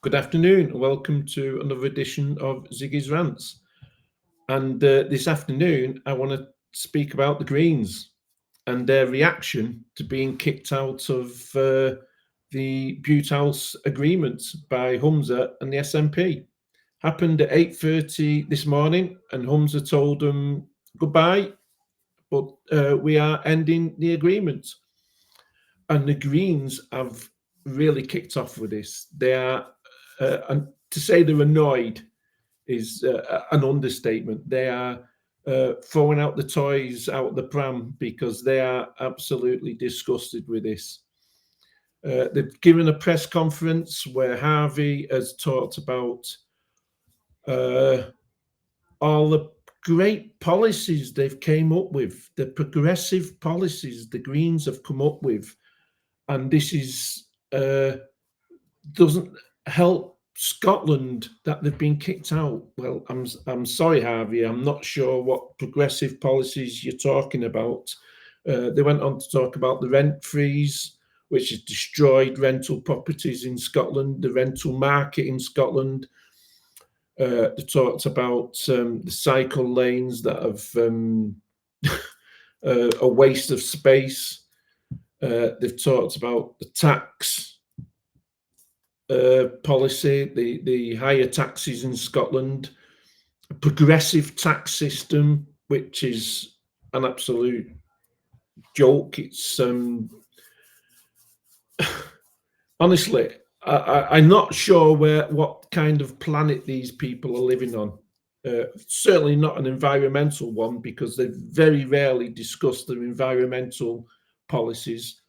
Good afternoon. Welcome to another edition of Ziggy's Rants. And this afternoon, I want to speak about the Greens and their reaction to being kicked out of the Butte House agreement by Humza and the SNP. Happened at 8:30 this morning, and Humza told them goodbye, but we are ending the agreement. And the Greens have really kicked off with this. They are, and to say they're annoyed is an understatement. They are throwing out the toys out the pram because they are absolutely disgusted with this. They've given a press conference where Harvey has talked about all the great policies they've came up with, the progressive policies the Greens have come up with, and this is doesn't help Scotland that they've been kicked out. Well, I'm sorry, Harvey. I'm not sure what progressive policies you're talking about. They went on to talk about the rent freeze, which has destroyed rental properties in Scotland, the rental market in Scotland. They talked about the cycle lanes that have a waste of space. They've talked about the tax policy, the higher taxes in Scotland, a progressive tax system, which is an absolute joke. It's honestly, I'm not sure what kind of planet these people are living on. Certainly not an environmental one, because they very rarely discuss their environmental policies.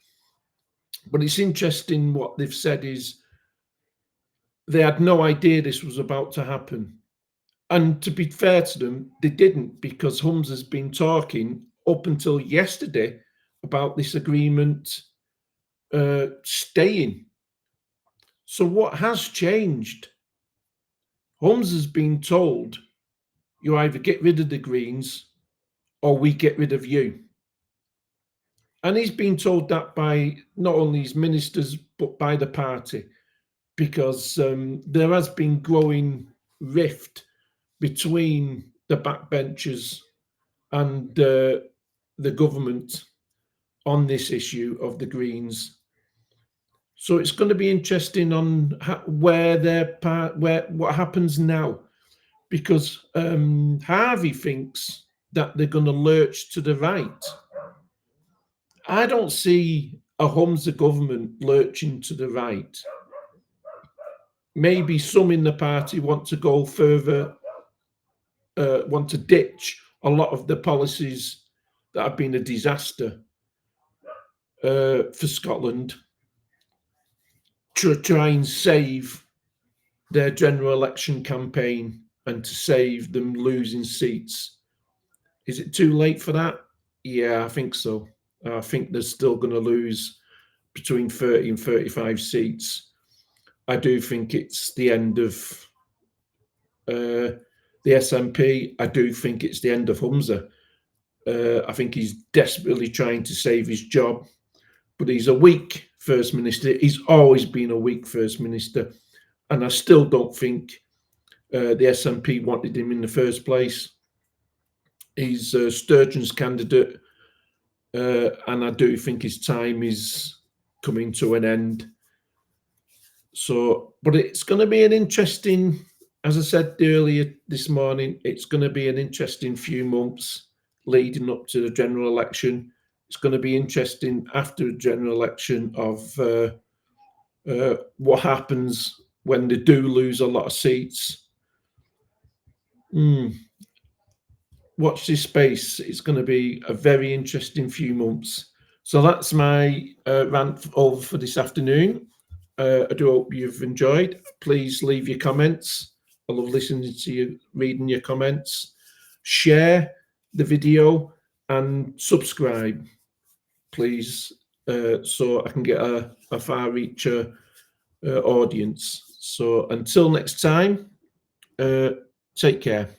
But it's interesting what they've said is they had no idea this was about to happen. And to be fair to them, they didn't, because Humza's been talking up until yesterday about this agreement staying. So what has changed? Humza's been told, you either get rid of the Greens or we get rid of you. And he's been told that by not only his ministers, but by the party, because there has been growing rift between the backbenchers and the government on this issue of the Greens. So it's going to be interesting on what happens now, because Harvey thinks that they're going to lurch to the right. I don't see a Humza government lurching to the right. Maybe some in the party want to go further, want to ditch a lot of the policies that have been a disaster for Scotland, to try and save their general election campaign and to save them losing seats. Is it too late for that? Yeah, I think so. I think they're still going to lose between 30 and 35 seats. I do think it's the end of the SNP. I do think it's the end of Humza. I think he's desperately trying to save his job, but he's a weak First Minister. He's always been a weak First Minister, and I still don't think the SNP wanted him in the first place. He's Sturgeon's candidate, and I do think his time is coming to an end. So, but it's going to be an interesting, as I said earlier this morning, it's going to be an interesting few months leading up to the general election. It's going to be interesting after the general election of what happens when they do lose a lot of seats. Watch this space. It's going to be a very interesting few months. So that's my rant over for this afternoon. I do hope you've enjoyed. Please leave your comments. I love listening to you, reading your comments. Share the video and subscribe, please, so I can get a far-reach audience. So until next time, take care.